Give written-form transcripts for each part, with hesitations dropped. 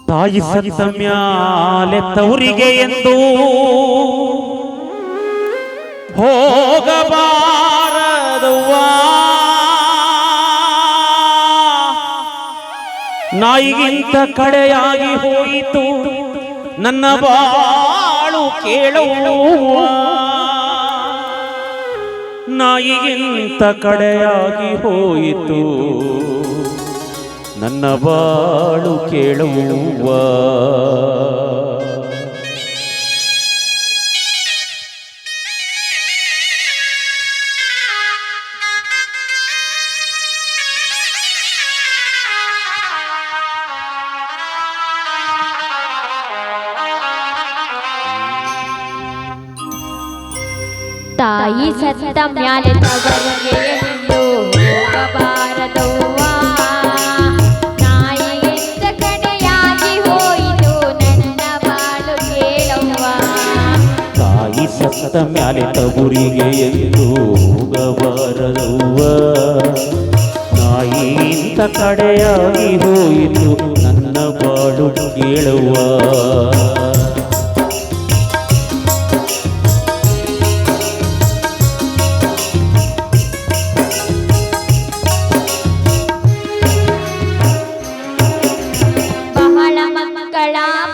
ತಾಯಿ ಸತ್ತ ಮ್ಯಾಲೆ ತವರಿಗೆ ಎಂದು ಹೋಗಬಾರದವ್ವ. ನಾಯಿಗಿಂತ ಕಡೆಯಾಗಿ ಹೋಯಿತು ನನ್ನ ಬಾಳು ಕೇಳುವ. ನಾಯಿಗಿಂತ ಕಡೆಯಾಗಿ ಹೋಯಿತು ನನ್ನ ಬಾಳು ಕೇಳುವ. ತಾಯಿ ಸತ್ತ ಮ್ಯಾಲೆ ತವರಿಗೆ ಎಂದು ಹೋಗಬಾರದವ್ವ. ನಾಯಿಗಿಂತ ಕಡೆಯಾಗಿ ಹೋಯಿತು ನನ್ನ ಬಾಳು ಕೇಳವ್ವ. ತಾಯಿ ಸತ್ತ ಮ್ಯಾಲೆ ತವರಿಗೆ ಎಂದು ಹೋಗಬಾರದವ್ವ. ನಾಯಿಗಿಂತ ಕಡೆಯಾಗಿ ಹೋಯಿತು ನನ್ನ ಬಾಳು ಕೇಳುವ.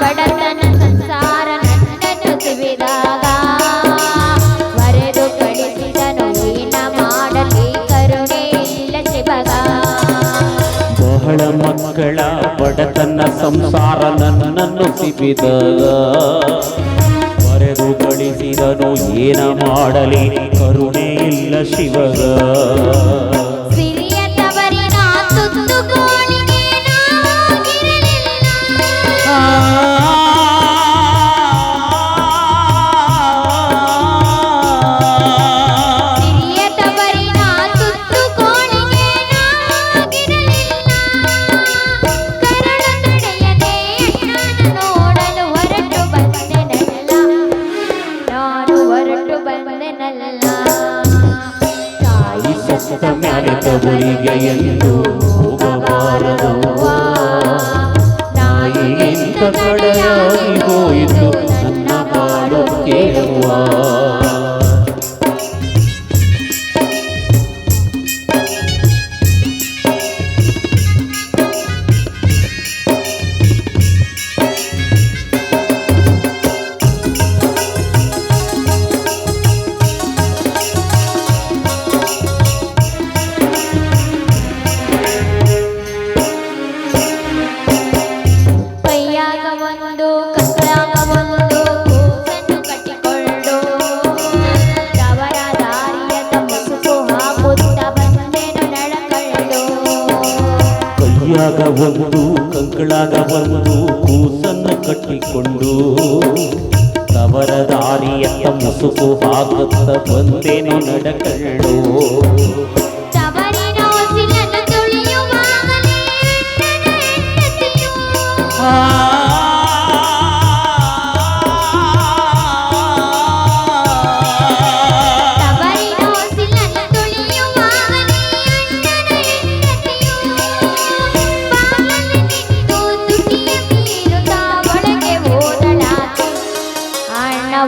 ಬಡತನ ಸಂಸಾರ ನನ್ನನ್ನು ಸಿವಿದಾಗ ಮರೆದು ಕಳಿಸಿದನು ಏನ ಮಾಡಲಿ ಕರುಣೆ ಇಲ್ಲ ಶಿವಗ. ಬಹಳ ಮಕ್ಕಳ ಬಡತನ ಸಂಸಾರ ನನ್ನನ್ನು ಸಿಬಿದಾಗ ಮರೆದು ಗಳಿಸಿದನು ಏನ ಮಾಡಲಿ ಕರುಣೆ ಇಲ್ಲ ಶಿವಗ. ಮ್ಯಾಲೆ ತವರಿಗೆ ಎಂದು ಹೋಗಬಾರದವ್ವ. ನಾಯಿಗಿಂತ ಕಡೆಯಾಗಿ ಹೋಯಿತು ನನ್ನ ಬಾಳು ಕೇಳುವ. ಕೈಯಾಗ ಒಂದು ಕಂಕಳಾಗ ಒಂದು ಕೂಸನ್ನು ಕಟ್ಟಿಕೊಂಡು ತವರ ದಾರಿಯತ್ತ ಮುಸುಕು ಹಾಕುತ್ತ ಬಂದೇನು ನಡಕಳ್ಳು.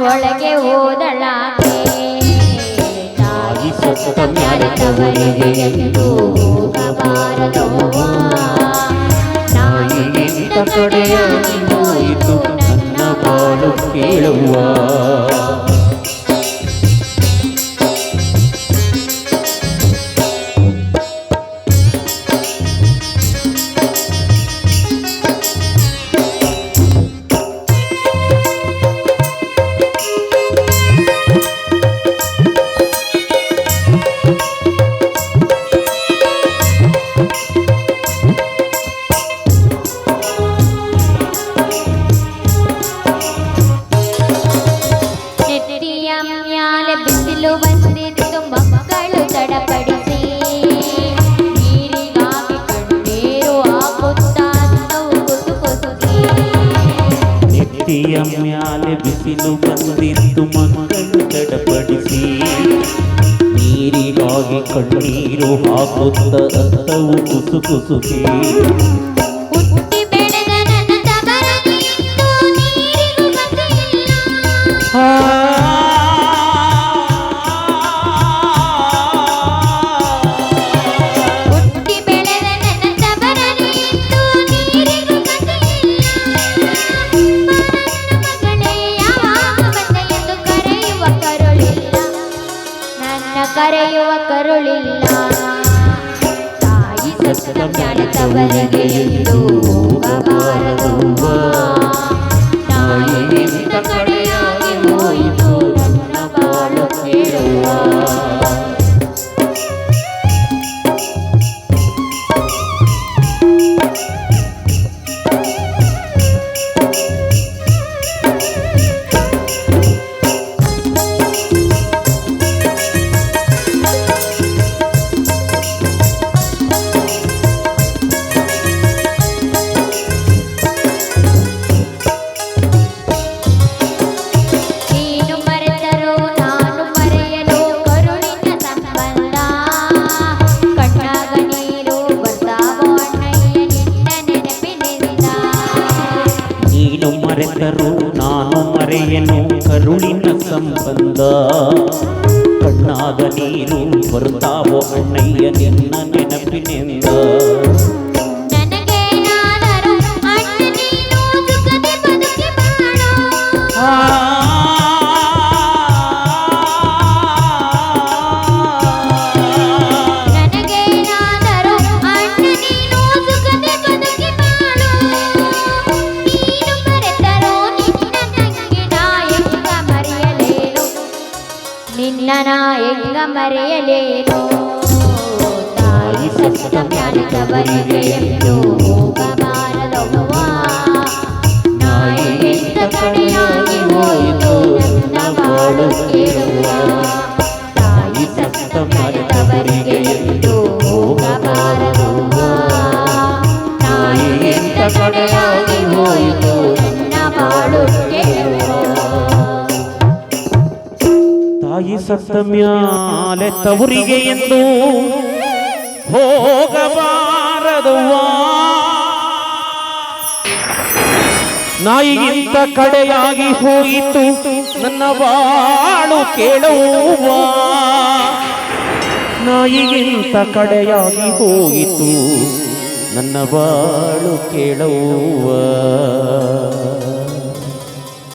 ಒಳಗೆ ಹೋದಳಾಕೆ. ತಾಯಿ ಸತ್ತ ಮ್ಯಾಲೆ ತವರಿಗೆ ಎಂದು ಹೋಗಬಾರದವ್ವ. ನಾಯಿಗಿಂತ ಕಡೆಯಾಗಿ ಹೋಯಿತು ನನ್ನ ಬಾಳು ಕೇಳುವ. ಬಿಸಿಲು ಬಂದಿತ್ತು ಮಕ್ಕಳು ತಡಪಡಿಸಿ ನೀರಿಗಾಗಿ ಕಣ್ಣೀರು ಹಾಕುತ್ತಾ ಕುಸುಕುಸುಗಿ. ನೆತ್ತಿಯ ಮ್ಯಾಲೆ ಬಿಸಿಲು ಬಂದಿತ್ತು ಮಕ್ಕಳು ತಡಪಡಿಸಿ ನೀರಿಗಾಗಿ ಕಣ್ಣೀರು ಹಾಕುತ್ತ ಅತ್ತವು ಕುಸುಕುಸುಗಿ. ಹುಟ್ಟಿ ಬೆಳೆದ ನನ್ನ ಸತ್ತ ಮ್ಯಾಲ ತವರಿಗೆ ಎಂದು ಹೋಗಬಾರದವ್ವ ನಾಯಿಗಿಂತ ಕಡೆಯಾಗಿ ಹೋಯಿತು ನನ್ನ ಬಾಳು ಕೇಳುವ ಮರೆತರು ನಾನು ಮರೆಯನು ಕರುಳಿನ ಸಂಬಂಧ ಕಣ್ಣಾಗ ನೀರು ಬರ್ತಾವೋ ಅಣ್ಣಯ್ಯ ನಿನ್ನ ನೆನಪಿನಿಂದ ನಿನ್ನ ಹೆಂಗ ಮರೆಯಲೇನೋ ತಾಯಿ ಸತ್ತ ಮ್ಯಾಲ ತವರಿಗೆ ಎಂದು ಹೋಗಬಾರದವ್ವ ನಾಯಿಗಿಂತ ಕಡೆಯಾಗಿ ಹೋಯಿತು ನನ್ನ ಬಾಳು ಕೇಳುವ ತಾಯಿ ಸತ್ತ ಮ್ಯಾಲ ತವರಿಗೆ ಎಂದು ಹೋಗಬಾರದವ್ವ ನಾಯಿಗಿಂತ ಕಡೆಯಾಗಿ ಹೋಯಿತು ನನ್ನ ಬಾಳು ಕೇಳುವ ತಾಯಿ ಸತ್ತ ಮ್ಯಾಲೆ ತವರಿಗೆ ಎಂದು ಹೋಗಬಾರದವ್ವ ನಾಯಿಗಿಂತ ಕಡೆಯಾಗಿ ಹೋಯಿತು ನನ್ನ ಬಾಳು ಕೇಳುವ ನಾಯಿಗಿಂತ ಕಡೆಯಾಗಿ ಹೋಯಿತು ನನ್ನ ಬಾಳು ಕೇಳುವ